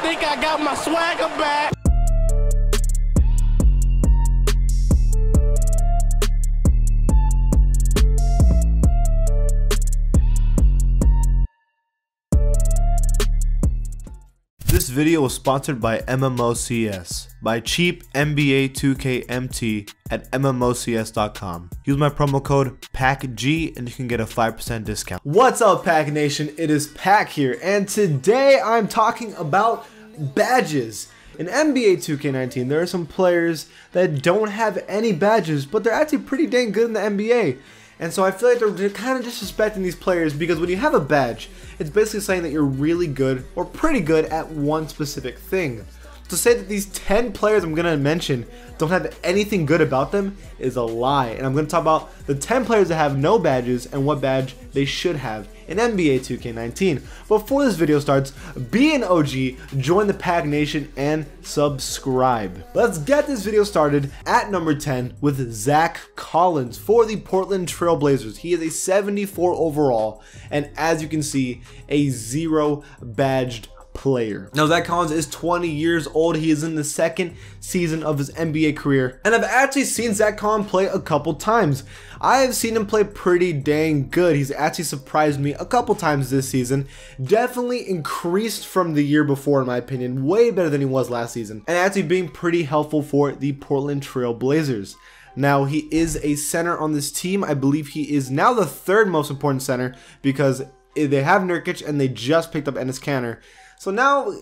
think I got my swagger back. This video was sponsored by MMOCS, by cheap NBA 2K at MMOCS.com. Use my promo code PACG and you can get a 5% discount. What's up, Pack Nation? It is Pack here, and today I'm talking about badges. In NBA 2K19, there are some players that don't have any badges, but they're actually pretty dang good in the NBA. And so I feel like they're kind of disrespecting these players because when you have a badge, it's basically saying that you're really good or pretty good at one specific thing. To say that these 10 players I'm going to mention don't have anything good about them is a lie. And I'm going to talk about the 10 players that have no badges and what badge they should have in NBA 2K19. Before this video starts, be an OG, join the Pack Nation, and subscribe. Let's get this video started at number 10 with Zack Collins for the Portland Trail Blazers. He is a 74 overall, and as you can see, a 0 badged player. Now, Zack Collins is 20 years old. He is in the second season of his NBA career, and I've actually seen Zack Collins play a couple times. I have seen him play pretty dang good. He's actually surprised me a couple times this season. Definitely increased from the year before, in my opinion. Way better than he was last season, and actually being pretty helpful for the Portland Trail Blazers. Now, he is a center on this team. I believe he is now the third most important center because they have Nurkic and they just picked up Enes Kanter. So now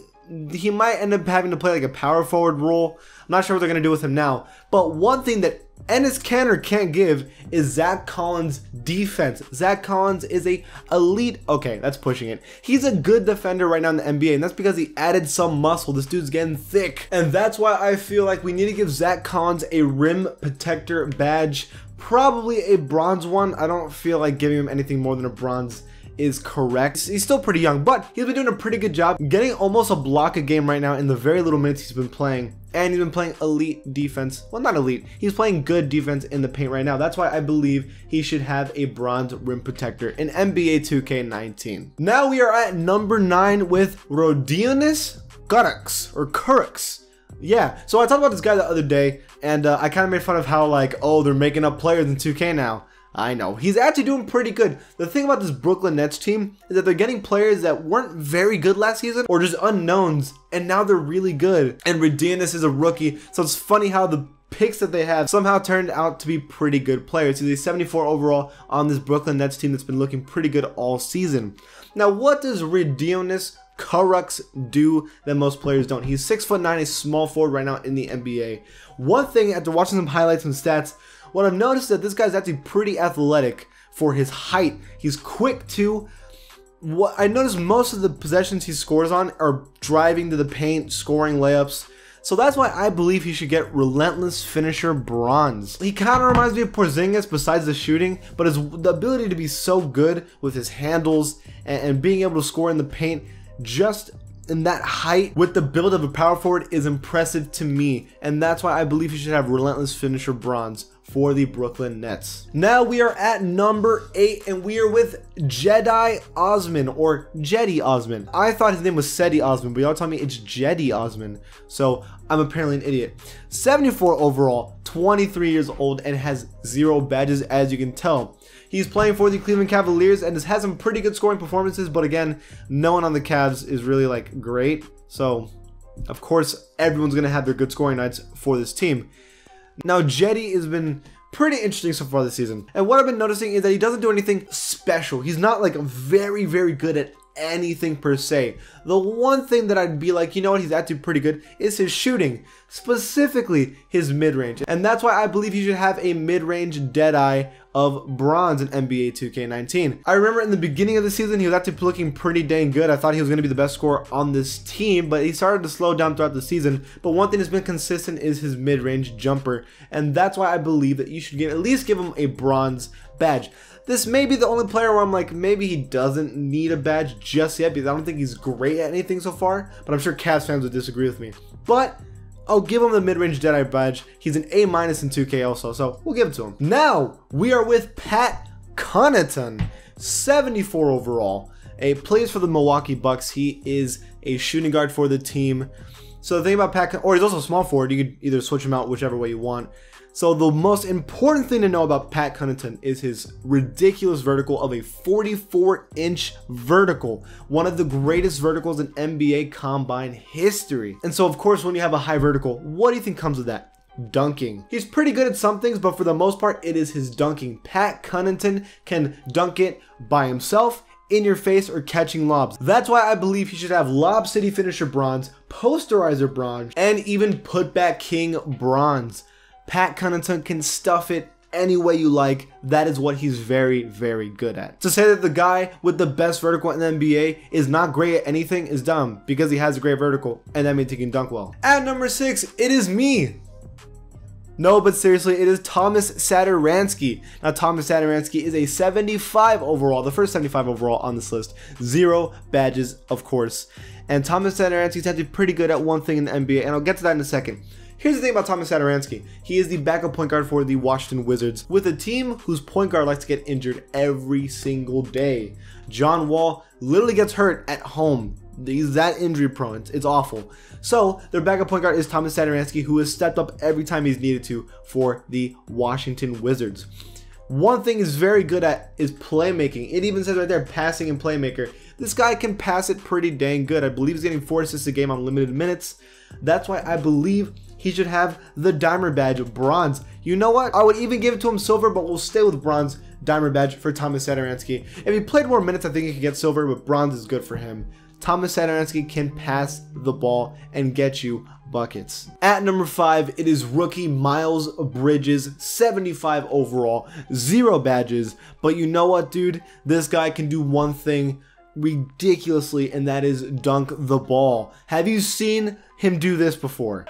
he might end up having to play like a power forward role. I'm not sure what they're going to do with him now. But one thing that Enes Kanter can't give is Zack Collins' defense. Zack Collins is a elite, okay, that's pushing it. He's a good defender right now in the NBA, and that's because he added some muscle. This dude's getting thick. And that's why I feel like we need to give Zack Collins a rim protector badge. Probably a bronze one. I don't feel like giving him anything more than a bronze is correct. He's still pretty young, but he's been doing a pretty good job getting almost a block a game right now in the very little minutes he's been playing, and he's been playing elite defense. Well, not elite, he's playing good defense in the paint right now. That's why I believe he should have a bronze rim protector in NBA 2K19. Now we are at number 9 with Rodions Kurucs. Yeah, so I talked about this guy the other day, and I kind of made fun of how, like, oh, they're making up players in 2K now. I know, he's actually doing pretty good. The thing about this Brooklyn Nets team is that they're getting players that weren't very good last season or just unknowns, and now they're really good. And Rodions is a rookie, so it's funny how the picks that they have somehow turned out to be pretty good players. He's a 74 overall on this Brooklyn Nets team that's been looking pretty good all season. Now, what does Rodions Kurucs do that most players don't? He's 6'9", a small forward right now in the NBA. One thing, after watching some highlights and stats, what I've noticed is that this guy's actually pretty athletic for his height. He's quick too. What I noticed, most of the possessions he scores on are driving to the paint, scoring layups. So that's why I believe he should get Relentless Finisher bronze. He kind of reminds me of Porzingis besides the shooting, but the ability to be so good with his handles and being able to score in the paint just in that height with the build of a power forward is impressive to me, and that's why I believe he should have Relentless Finisher bronze for the Brooklyn Nets. Now we are at number 8, and we are with Cedi Osman, or Cedi Osman. I thought his name was Cedi Osman, but y'all tell me it's Cedi Osman, so I'm apparently an idiot. 74 overall, 23 years old, and has 0 badges, as you can tell. He's playing for the Cleveland Cavaliers and has had some pretty good scoring performances, but again, no one on the Cavs is really like great. So, of course, everyone's going to have their good scoring nights for this team. Now, Cedi has been pretty interesting so far this season. And what I've been noticing is that he doesn't do anything special. He's not like very, very good at anything per se. The one thing that I'd be like, you know what, he's actually pretty good is his shooting, specifically his mid-range. And that's why I believe he should have a mid-range deadeye of bronze in NBA 2K19. I remember in the beginning of the season, he was actually looking pretty dang good. I thought he was going to be the best scorer on this team, but he started to slow down throughout the season. But one thing that's been consistent is his mid-range jumper, and that's why I believe that you should at least give him a bronze badge. This may be the only player where I'm like, maybe he doesn't need a badge just yet because I don't think he's great at anything so far, but I'm sure Cavs fans would disagree with me. But I'll give him the mid-range Deadeye badge. He's an A- in 2K also, so we'll give it to him. Now, we are with Pat Connaughton, 74 overall. Plays for the Milwaukee Bucks. He is a shooting guard for the team. So the thing about Pat, or he's also a small forward. You could either switch him out whichever way you want. So the most important thing to know about Pat Connaughton is his ridiculous vertical of a 44-inch vertical, one of the greatest verticals in NBA combine history. And so of course, when you have a high vertical, what do you think comes with that? Dunking. He's pretty good at some things, but for the most part, it is his dunking. Pat Connaughton can dunk it by himself, in your face, or catching lobs. That's why I believe he should have Lob City Finisher bronze, Posterizer bronze, and even Putback King bronze. Pat Connaughton can stuff it any way you like. That is what he's very, very good at. To say that the guy with the best vertical in the NBA is not great at anything is dumb, because he has a great vertical, and that means he can dunk well. At number 6, it is me. No, but seriously, it is Tomas Satoransky. Now, Tomas Satoransky is a 75 overall, the first 75 overall on this list. 0 badges, of course. And Tomas Satoransky is actually pretty good at one thing in the NBA, and I'll get to that in a second. Here's the thing about Tomas Satoransky. He is the backup point guard for the Washington Wizards, with a team whose point guard likes to get injured every single day. John Wall literally gets hurt at home. He's that injury prone. It's awful. So their backup point guard is Tomas Satoransky, who has stepped up every time he's needed to for the Washington Wizards. One thing he's very good at is playmaking. It even says right there, passing and playmaker. This guy can pass it pretty dang good. I believe he's getting 4 assists a game on limited minutes. That's why I believe he should have the Dimer badge, bronze. You know what? I would even give it to him silver, but we'll stay with bronze. Dimer badge for Tomas Satoransky. If he played more minutes, I think he could get silver, but bronze is good for him. Tomas Satoransky can pass the ball and get you buckets. At number 5, it is rookie Miles Bridges, 75 overall, 0 badges. But you know what, dude? This guy can do one thing ridiculously, and that is dunk the ball. Have you seen him do this before?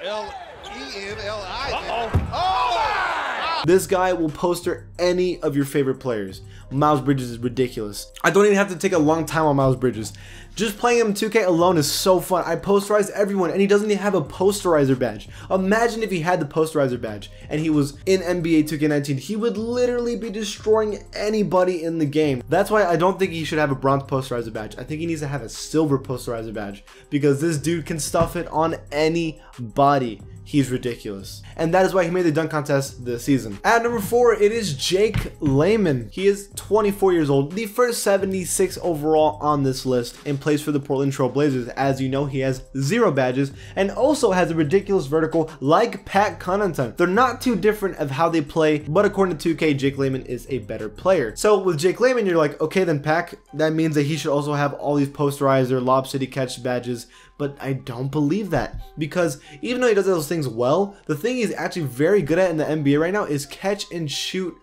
This guy will poster any of your favorite players. Miles Bridges is ridiculous. I don't even have to take a long time on Miles Bridges. Just playing him 2K alone is so fun. I posterize everyone, and he doesn't even have a posterizer badge. Imagine if he had the posterizer badge and he was in NBA 2K19. He would literally be destroying anybody in the game. That's why I don't think he should have a bronze posterizer badge. I think he needs to have a silver posterizer badge, because this dude can stuff it on anybody. He's ridiculous. And that is why he made the dunk contest this season. At number 4, it is Jake Layman. He is 24 years old, the first 76 overall on this list, and plays for the Portland Trail Blazers. As you know, he has 0 badges and also has a ridiculous vertical like Pat Connaughton. They're not too different of how they play, but according to 2K, Jake Layman is a better player. So with Jake Layman, you're like, okay, then Pat, that means that he should also have all these posterizer, Lob City catch badges. But I don't believe that, because even though he does those things well, the thing he's actually very good at in the NBA right now is catch and shoot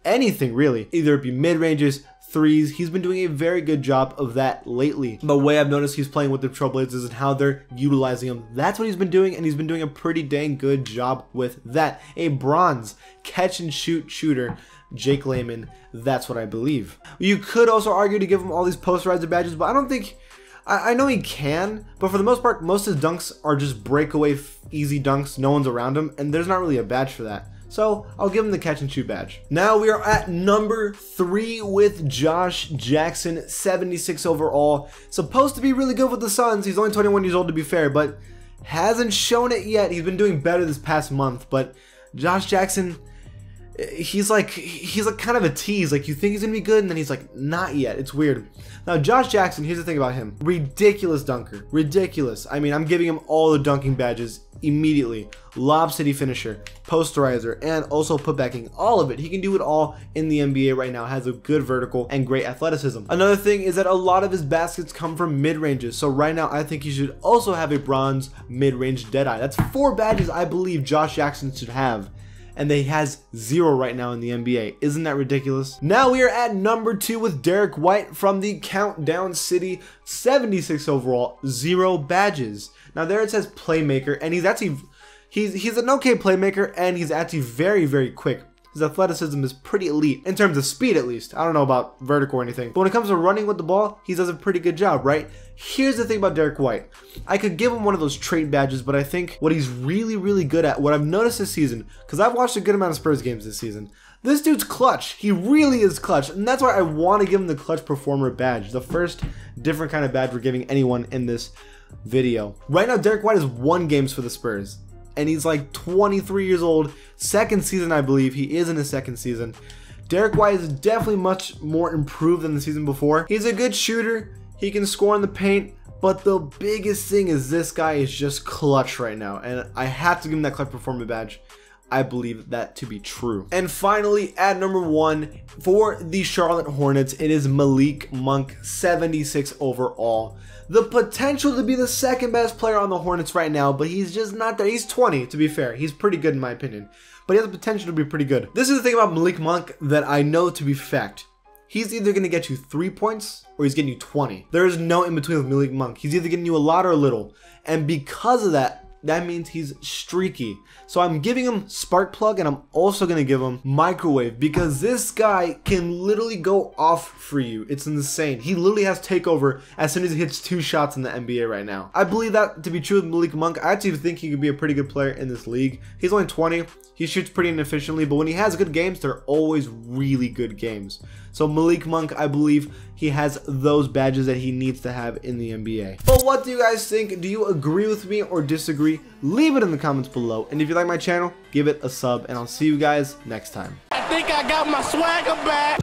anything, really. Either it be mid-ranges, threes. He's been doing a very good job of that lately. The way I've noticed he's playing with the Trailblazers and how they're utilizing him, that's what he's been doing, and he's been doing a pretty dang good job with that. A bronze catch and shoot shooter, Jake Layman, that's what I believe. You could also argue to give him all these posterizer badges, but I don't think... I know he can, but for the most part, most of his dunks are just breakaway easy dunks, no one's around him, and there's not really a badge for that. So I'll give him the catch and shoot badge. Now we are at number 3 with Josh Jackson, 76 overall. Supposed to be really good with the Suns. He's only 21 years old, to be fair, but hasn't shown it yet. He's been doing better this past month, but Josh Jackson, he's like kind of a tease. Like, you think he's gonna be good, and then he's like, not yet. It's weird. Now, Josh Jackson, here's the thing about him. Ridiculous dunker. Ridiculous. I mean, I'm giving him all the dunking badges immediately. Lob City Finisher, Posterizer, and also putbacking. All of it. He can do it all in the NBA right now. Has a good vertical and great athleticism. Another thing is that a lot of his baskets come from mid-ranges. So right now, I think he should also have a bronze mid-range Deadeye. That's 4 badges I believe Josh Jackson should have. And he has 0 right now in the NBA. Isn't that ridiculous? Now we are at number 2 with Derrick White from the Countdown City, 76 overall, 0 badges. Now there it says playmaker, and he's actually he's an okay playmaker, and he's actually very, very quick. His athleticism is pretty elite, in terms of speed at least. I don't know about vertical or anything. But when it comes to running with the ball, he does a pretty good job, right? Here's the thing about Derrick White. I could give him one of those trait badges, but I think what he's really, really good at, what I've noticed this season, because I've watched a good amount of Spurs games this season, this dude's clutch. He really is clutch, and that's why I want to give him the clutch performer badge, the first different kind of badge we're giving anyone in this video. Right now, Derrick White has 1 game for the Spurs, and he's like 23 years old. Second season, I believe. He is in his second season. Derrick White is definitely much more improved than the season before. He's a good shooter. He can score in the paint. But the biggest thing is this guy is just clutch right now. And I have to give him that clutch performer badge. I believe that to be true. And finally, at number 1 for the Charlotte Hornets, it is Malik Monk, 76 overall. The potential to be the second best player on the Hornets right now, but he's just not there. He's 20, to be fair. He's pretty good in my opinion. But he has the potential to be pretty good. This is the thing about Malik Monk that I know to be fact. He's either going to get you 3 points or he's getting you 20. There is no in between with Malik Monk. He's either getting you a lot or a little. And because of that, that means he's streaky. So I'm giving him Spark Plug, and I'm also going to give him Microwave, because this guy can literally go off for you. It's insane. He literally has takeover as soon as he hits 2 shots in the NBA right now. I believe that to be true with Malik Monk. I actually think he could be a pretty good player in this league. He's only 20. He shoots pretty inefficiently, but when he has good games, they're always really good games. So Malik Monk, I believe he has those badges that he needs to have in the NBA. But what do you guys think? Do you agree with me or disagree? Leave it in the comments below. And if you like my channel, give it a sub, and I'll see you guys next time. I think I got my swagger back.